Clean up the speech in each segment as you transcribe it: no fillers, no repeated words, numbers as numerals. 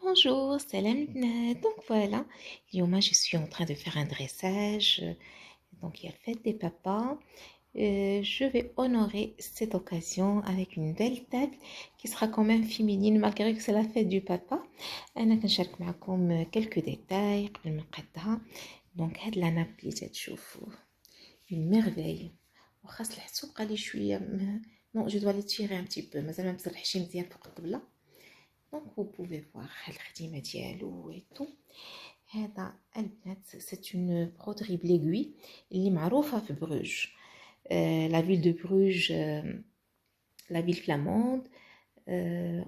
Bonjour, salam البنات. Donc voilà, اليوم je suis en train de faire un dressage. Donc il y a fête des papas. Je vais honorer cette occasion avec une belle table qui sera quand même féminine malgré que c'est la fête du papa. أنا كنشارك معكم quelques détails قبل ما نقدها. Donc هاد la nappe اللي تشوفوا une merveille. وخاص الحسوب قال لي شويه non je dois les tirer un petit peu مازال ما مسرحش مزيان فوق الطبله. Donc vous pouvez voir الخديمة ديالو et tout. هذا البنات c'est une broderie بليغوي اللي معروفة في بروج. La ville de Bruges, la ville flamande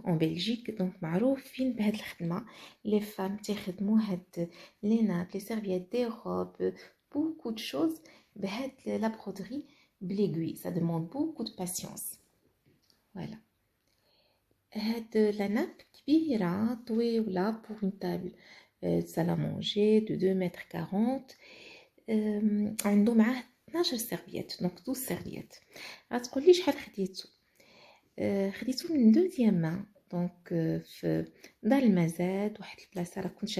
en Belgique. Donc معروفين بهاد الخدمة. Les femmes تخدموا هاد les nappes, les serviettes, des robes, beaucoup de choses بهاد la broderie بليغوي. Ça demande beaucoup de patience. Voilà. هاد لا ناب كبيرة طويلة بور اون تابل salle à manger de 2 متر 40. عنده معاه 12 سيرفيات دونك 12 سيرفيات. غتقولي شحال خديتو؟ خديتو من دوزيام مان دونك في دار المزاد واحد البلاصه راه كنت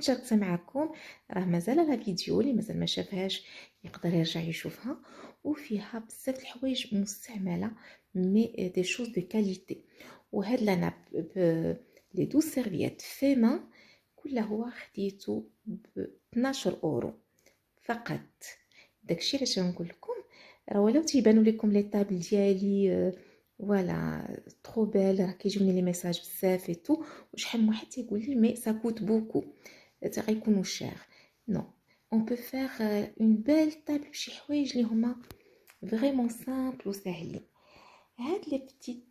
شاركتها معكم. راه مازال لا فيديو اللي مازال ما شافهاش يقدر يرجع يشوفها وفيها بزاف الحوايج مستعمله مي دي شوز دو كاليتي. وهاد لا ناب لي 12 سيرفيات فيما كل هو خديتو ب 12 اورو فقط. داكشي علاش نقول لكم راه ولو تيبانوا لكم لي طابل ديالي فوالا ترو بيل راه كيجوني لي ميساج بزاف اي تو وشحال من واحد تيقول لي مي سا كوت بوكو غيكونوا شير. نو اون بو فير اون بيل طابل بشي حوايج اللي هما فريمون سامبل وساهلين. هاد لي بتيت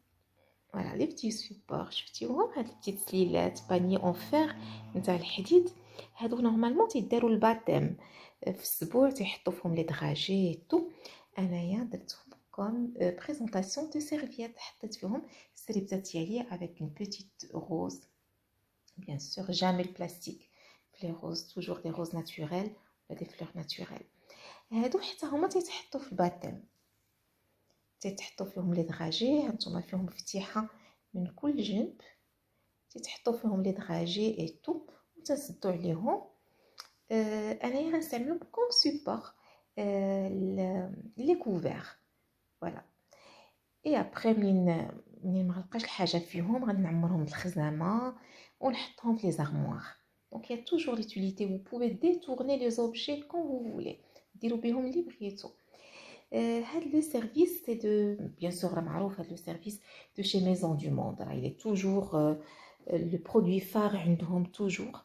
فوالا لي بتي سوبور شفتيوهم هاد البتيت سليلات باني اون فير نتاع الحديد. هادو نورمالمون تيداروا الباتيم في السبوع تيحطوا فيهم لي دغاجي اي تو. انايا درتهم كوم بريزونطاسيون دو سيرفيات حطيت فيهم السريبتات ديالي avec une petite rose bien sûr jamais le plastique. Les roses toujours des roses naturelles ou des fleurs naturelles. هادو حتى هما تيتحطوا في الباتيم تيتحطوا فيهم لي دغاجي. هانتوما فيهم فتيحه من كل جنب تيتحطوا فيهم لي دغاجي اي تو وتنسدوا عليهم. انايا غنستعملهم كوم سوبور لي كوفير فوالا. اي ابري منين ما غلقاش الحاجه فيهم غادي نعمرهم بالخزامه ونحطهم في لي زارموار. دونك يا توجور ليتيليتي vous pouvez détourner les objets quand vous voulez ديروا بهم اللي بغيتو. هاد لو سيرفيس سي دو بيان سور راه معروف هاد لو سيرفيس دو شي ميزون دو موند راه il est toujours لو برودوي فار عندهم toujours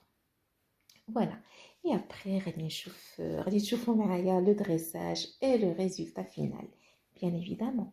فوالا. et après غادي تشوفوا معايا لو دريساج et le résultat final bien évidemment.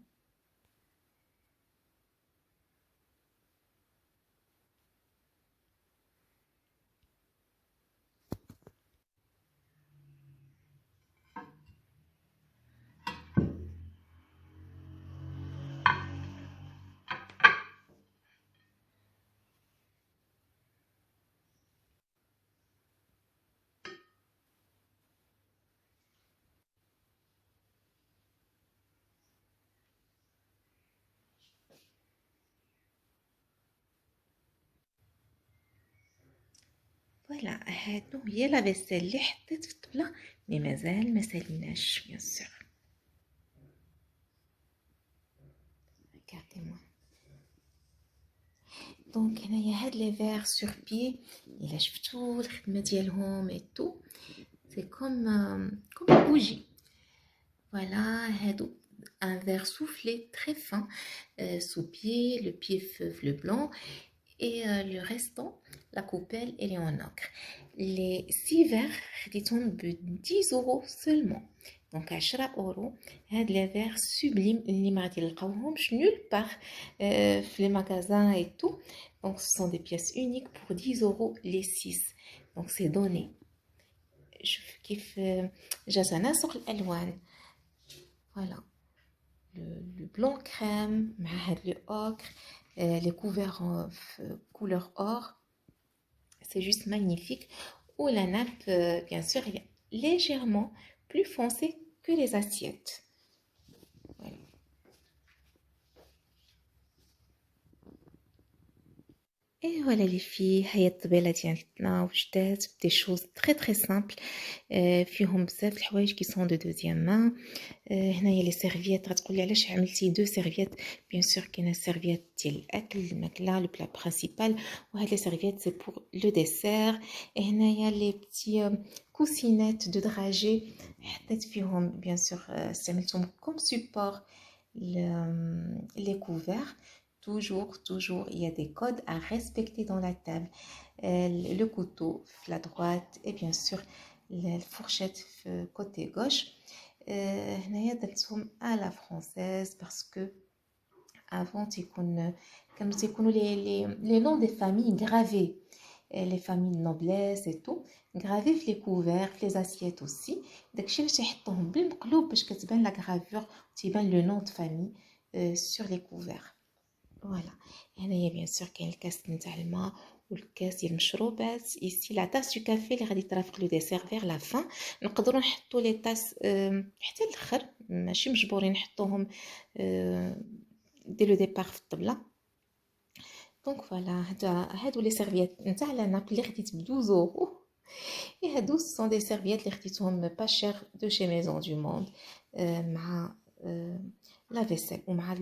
فوالا هادو هي لا فيسيل اللي حطيت في الطبله مي مازال ما ساليناش بيان سور. regardez moi دونك هنايا هاد لي فيغ سور بي الا شفتو الخدمه ديالهم اي تو سي كوم بوجي فوالا. هادو un verre soufflé très fin sous pied, le pied feuve le blanc et le restant la coupelle elle est en ocre. Les 6 verres خديتهم ب 10 euros seulement donc 10 اورو. هاد لي فيغ سوبليم اللي ما غادي نلقاوهمش نول بار في لي ماغازان اي تو. donc ce sont des pièces uniques pour 10 euros les 6 donc c'est donné. شوف كيف جا تناسق الالوان فوالا. le blanc crème مع هاد لو ocre les couverts couleur or c'est juste magnifique. ou la nappe bien sûr elle est légèrement plus foncée que les assiettes voilà. Et voilà les filles, هي الطبيلة ديالنا وجدات des choses très très simples فيهم بزاف الحوايج qui sont de deuxième main. هنايا لي سيرفيات غتقولي علاش عملتي دو سيرفيات. بيان سور كاينه سيرفيات ديال الاكل الماكله لو بلا برينسيپال، وهاد لي سيرفيات سي بور لو ديسير. هنايا لي بتي كوسينات دو دراجي حطيت فيهم بيان سور استعملتهم كوم سوبور les couverts. Toujours, il y a des codes à respecter dans la table. Le couteau, la droite, et bien sûr, la fourchette côté gauche. هنايا درتهم à la française parce que avant كانوا تيكونوا les noms des familles gravés, les familles de noblesse et tout gravés في les couverts في les assiettes aussi. داكشي اللي تيحطوهم بالمقلوب باش كتبان لا غرافور وتيبان le nom de famille sur les couverts. فوالا هنايا بيان سور كاين الكاس نتاع الماء والكاس ديال المشروبات. ici la tasse du café اللي غادي ترافق لو ديسير vers la fin. نقدروا نحطوا لي طاس حتى الاخر، ماشي مجبورين نحطوهم دي لو ديبار في الطبله. دونك فوالا هادو لي سيرفيات نتاع لا ناب اللي خديت ب 12 اورو. et هادو سون دي سيرفيات اللي خديتهم با شير دو شي ميزون دو موند مع لا فيسيل ومع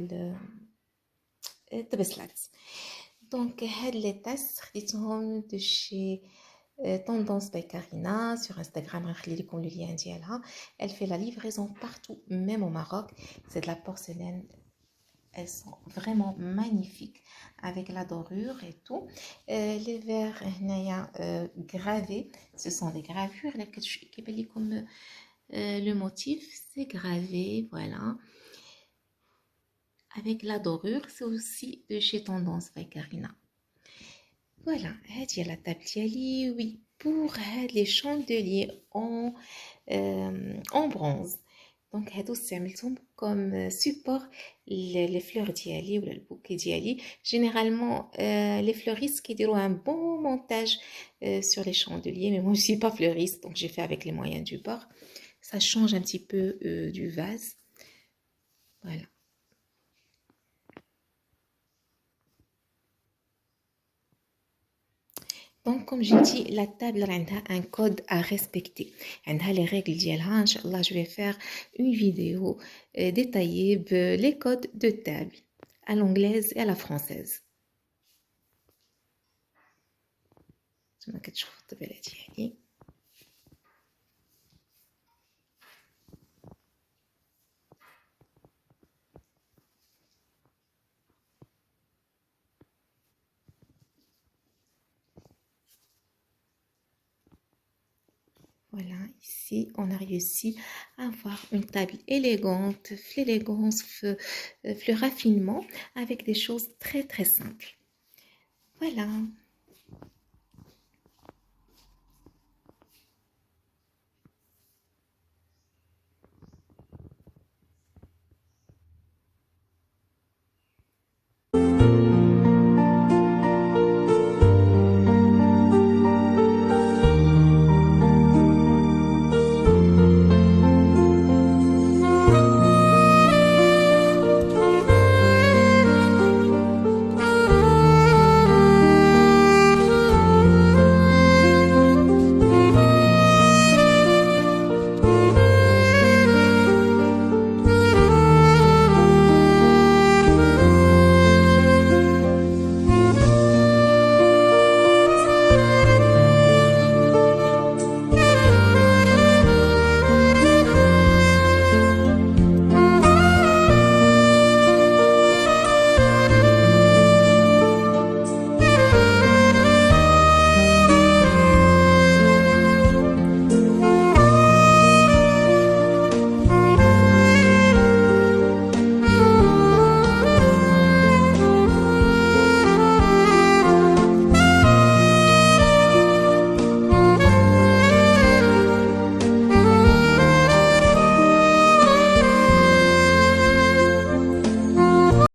التبسلات. دونك هاد لي طاس خديتهم دو شي Tendance by Karina sur Instagram. غنخلي لكم le lien ديالها. Elle fait la livraison partout, même au Maroc. C'est de la porcelaine. Elles sont vraiment magnifiques avec la dorure et tout. Les verres gravés, ce sont des gravures. Comme le motif, c'est gravé, voilà. Avec la dorure, c'est aussi de chez Tendance by Karina. Voilà, هذه la table ديالي. Oui, pour les chandeliers en bronze. Donc هادو استعملتهم comme support les fleurs ديالي ولا البوكي ديالي. Généralement les fleuristes كيديروا un bon montage sur les chandeliers, mais moi je suis pas fleuriste, donc j'ai fait avec les moyens du bord. Ça change un petit peu du vase. Voilà. Donc, comme j'ai dit, la table a un code à respecter. Elle a les règles d'Yalha. Inch'Allah, je vais faire une vidéo détaillée les codes de table à l'anglaise et à la française. Voilà, ici, on a réussi à avoir une table élégante, l'élégance, le raffinement, avec des choses très très simples. Voilà.